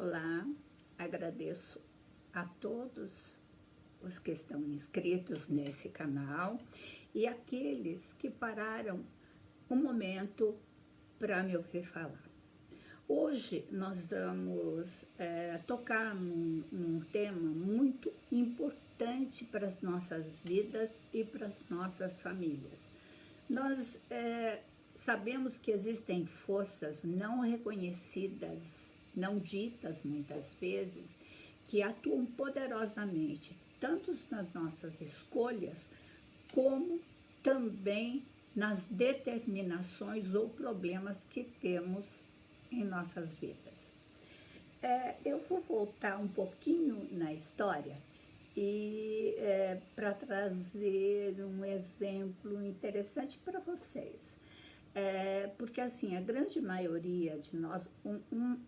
Olá, agradeço a todos os que estão inscritos nesse canal e aqueles que pararam um momento para me ouvir falar. Hoje nós vamos tocar num tema muito importante para as nossas vidas e para as nossas famílias. Nós sabemos que existem forças não reconhecidas, não ditas muitas vezes, que atuam poderosamente, tanto nas nossas escolhas, como também nas determinações ou problemas que temos em nossas vidas. Eu vou voltar um pouquinho na história e para trazer um exemplo interessante para vocês. Porque assim, a grande maioria de nós, um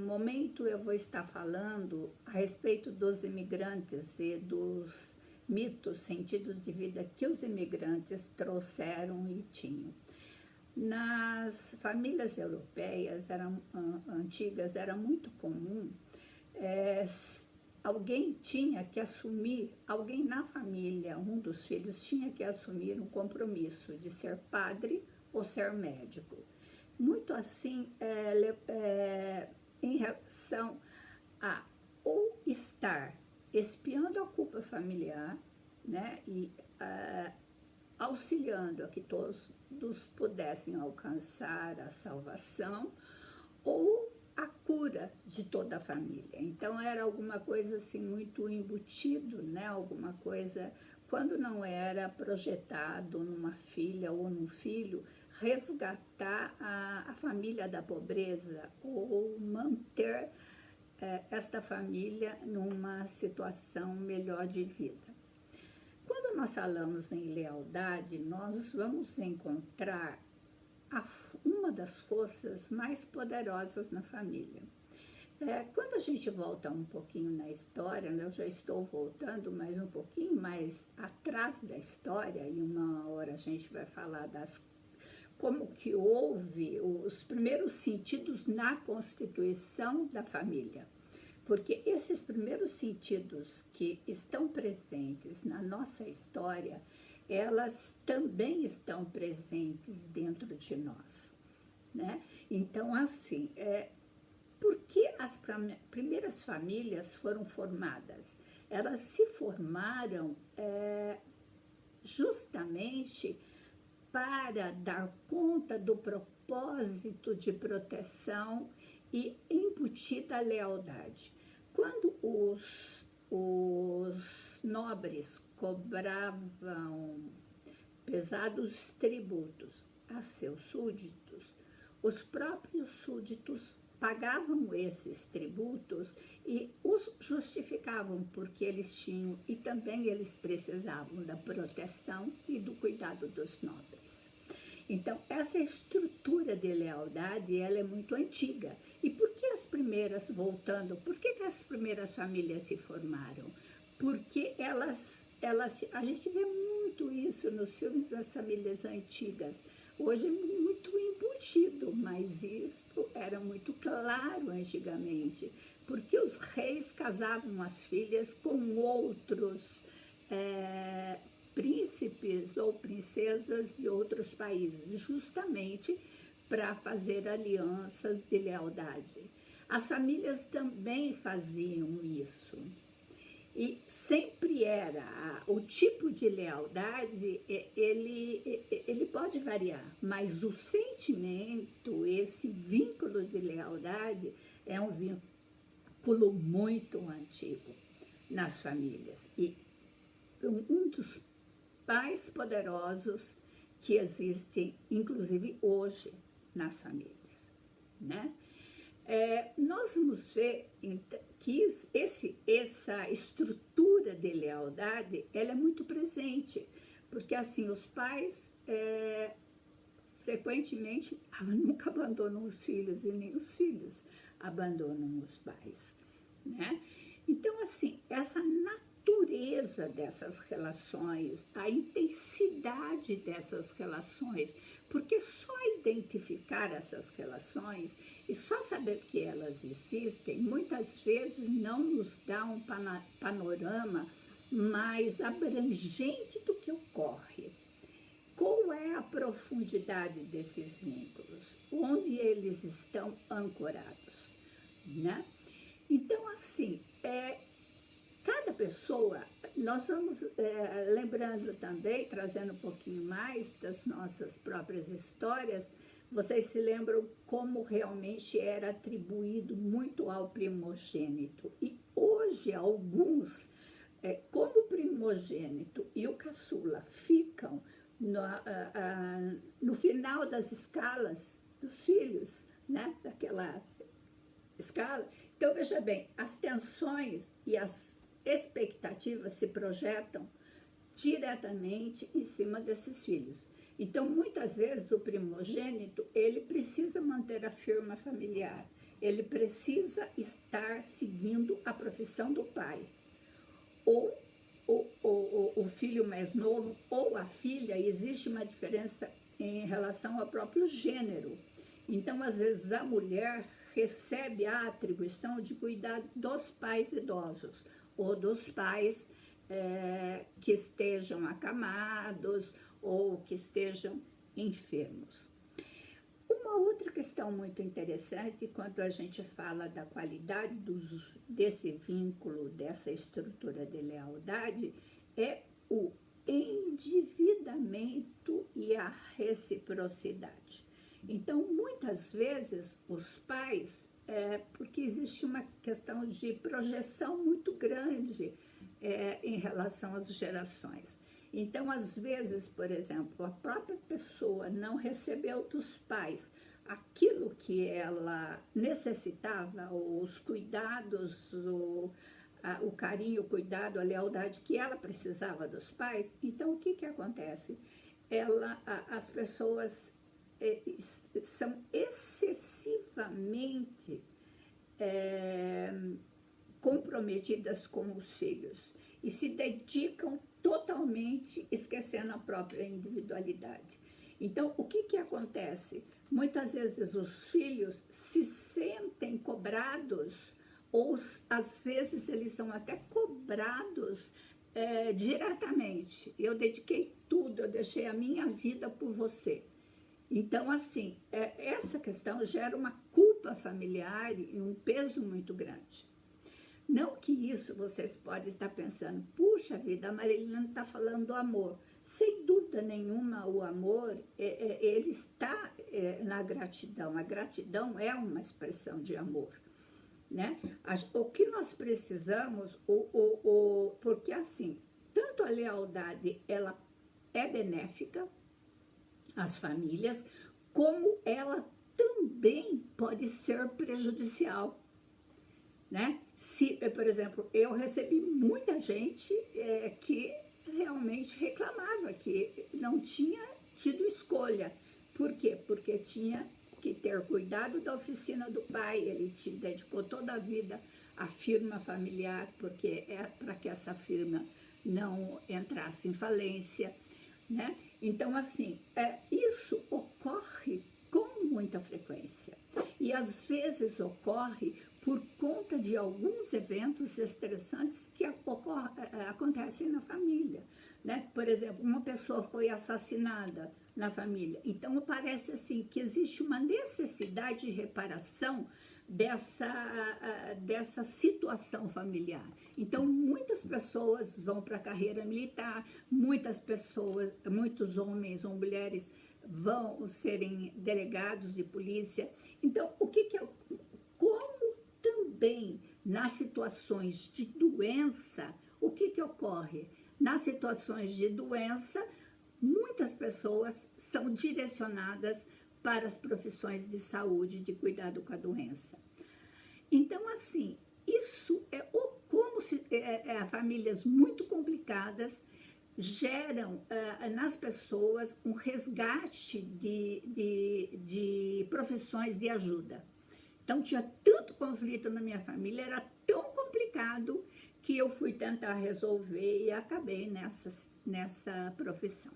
momento eu vou estar falando a respeito dos imigrantes e dos mitos, sentidos de vida que os imigrantes trouxeram e tinham. Nas famílias europeias antigas era muito comum alguém tinha que assumir, alguém na família, um dos filhos tinha que assumir um compromisso de ser padre ou ser médico. Muito assim em relação a ou estar espiando a culpa familiar, né, e auxiliando a que todos pudessem alcançar a salvação, ou a cura de toda a família. Então era alguma coisa assim muito embutido, né? Alguma coisa, quando não era projetado numa filha ou num filho, resgatar a família da pobreza ou manter esta família numa situação melhor de vida. Quando nós falamos em lealdade, nós vamos encontrar uma das forças mais poderosas na família. Quando a gente volta um pouquinho na história, né, eu já estou voltando mais um pouquinho mais atrás da história, e uma hora a gente vai falar como que houve os primeiros sentidos na constituição da família. Porque esses primeiros sentidos que estão presentes na nossa história, elas também estão presentes dentro de nós, né? Então, assim, por que as primeiras famílias foram formadas? Elas se formaram justamente para dar conta do propósito de proteção e embutida lealdade. Quando os nobres cobravam pesados tributos a seus súditos, os próprios súditos pagavam esses tributos e os justificavam porque eles tinham e também eles precisavam da proteção e do cuidado dos nobres. Então, essa estrutura de lealdade, ela é muito antiga. E por que as primeiras, voltando, por que as primeiras famílias se formaram? Porque a gente vê muito isso nos filmes das famílias antigas. Hoje é muito embutido, mas isso era muito claro antigamente. Porque os reis casavam as filhas com outros príncipes ou princesas de outros países, justamente para fazer alianças de lealdade. As famílias também faziam isso. E sempre era, o tipo de lealdade, ele pode variar, mas o sentimento, esse vínculo de lealdade, é um vínculo muito antigo nas famílias. E um dos mais poderosos que existem, inclusive hoje, nas famílias, né? Nós vamos ver que essa estrutura de lealdade, ela é muito presente, porque assim, os pais frequentemente nunca abandonam os filhos e nem os filhos abandonam os pais, né? Então assim, essa natureza natureza dessas relações, a intensidade dessas relações, porque só identificar essas relações e só saber que elas existem, muitas vezes não nos dá um panorama mais abrangente do que ocorre. Qual é a profundidade desses vínculos? Onde eles estão ancorados, né? Então, assim, cada pessoa, nós vamos lembrando também, trazendo um pouquinho mais das nossas próprias histórias, vocês se lembram como realmente era atribuído muito ao primogênito. E hoje, alguns, como o primogênito e o caçula ficam no final das escalas dos filhos, né, daquela escala. Então, veja bem, as tensões e as expectativas se projetam diretamente em cima desses filhos. Então, muitas vezes, o primogênito, ele precisa manter a firma familiar, ele precisa estar seguindo a profissão do pai. Ou o filho mais novo ou a filha, existe uma diferença em relação ao próprio gênero. Então, às vezes, a mulher recebe a atribuição de cuidar dos pais idosos ou dos pais que estejam acamados ou que estejam enfermos. Uma outra questão muito interessante, quando a gente fala da qualidade desse vínculo, dessa estrutura de lealdade, é o endividamento e a reciprocidade. Então, muitas vezes, os pais, porque existe uma questão de projeção muito grande em relação às gerações. Então, às vezes, por exemplo, a própria pessoa não recebeu dos pais aquilo que ela necessitava, os cuidados, o carinho, o cuidado, a lealdade que ela precisava dos pais. Então, o que acontece? As pessoas são excessivamente comprometidas com os filhos e se dedicam totalmente esquecendo a própria individualidade. Então, o que acontece? Muitas vezes os filhos se sentem cobrados, ou às vezes eles são até cobrados diretamente. Eu dediquei tudo, eu deixei a minha vida por você. Então, assim, essa questão gera uma culpa familiar e um peso muito grande. Não que isso vocês podem estar pensando, puxa vida, a Marilena está falando do amor. Sem dúvida nenhuma, o amor, ele está na gratidão. A gratidão é uma expressão de amor, né? O que nós precisamos, porque assim, tanto a lealdade, ela é benéfica às famílias, como ela também pode ser prejudicial, né? Por exemplo, eu recebi muita gente que realmente reclamava que não tinha tido escolha. Por quê? Porque tinha que ter cuidado da oficina do pai, ele te dedicou toda a vida à firma familiar, porque para que essa firma não entrasse em falência, né? Então, assim, isso ocorre com muita frequência. E às vezes ocorre por conta de alguns eventos estressantes que acontecem na família, né? Por exemplo, uma pessoa foi assassinada na família. Então, parece assim que existe uma necessidade de reparação dessa situação familiar. Então, muitas pessoas vão para a carreira militar, muitos homens ou mulheres vão serem delegados de polícia. Então, como também nas situações de doença, o que ocorre? Nas situações de doença, muitas pessoas são direcionadas para as profissões de saúde, de cuidado com a doença. Então, assim, isso como famílias muito complicadas geram nas pessoas um resgate de profissões de ajuda. Então, tinha tanto conflito na minha família, era tão complicado que eu fui tentar resolver e acabei nessa profissão.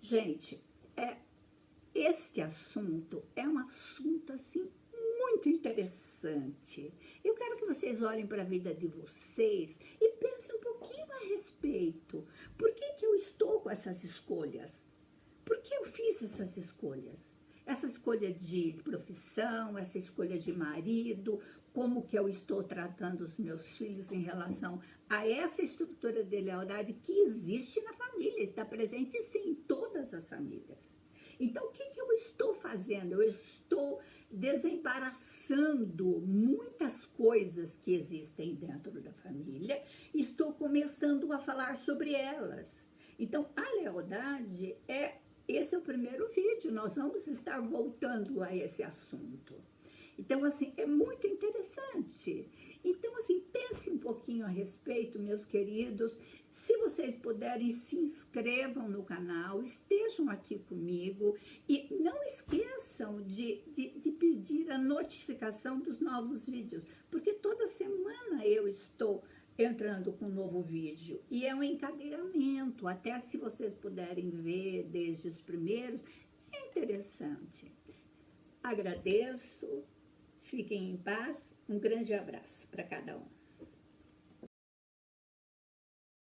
Gente, esse assunto é um assunto, assim, muito interessante. Eu quero que vocês olhem para a vida de vocês e pensem um pouquinho a respeito. Por que eu estou com essas escolhas? Por que eu fiz essas escolhas? Essa escolha de profissão, essa escolha de marido, como que eu estou tratando os meus filhos em relação a essa estrutura de lealdade que existe na família, está presente sim em todas as famílias. Então, o que eu estou fazendo? Eu estou desembaraçando muitas coisas que existem dentro da família, estou começando a falar sobre elas. Então, a lealdade esse é o primeiro vídeo, nós vamos estar voltando a esse assunto. Então, assim, é muito interessante. Então, assim, pense um pouquinho a respeito, meus queridos. Se vocês puderem, se inscrevam no canal, estejam aqui comigo e não esqueçam de pedir a notificação dos novos vídeos, porque toda semana eu estou entrando com um novo vídeo e é um encadeamento, até se vocês puderem ver desde os primeiros, é interessante. Agradeço, fiquem em paz, um grande abraço para cada um.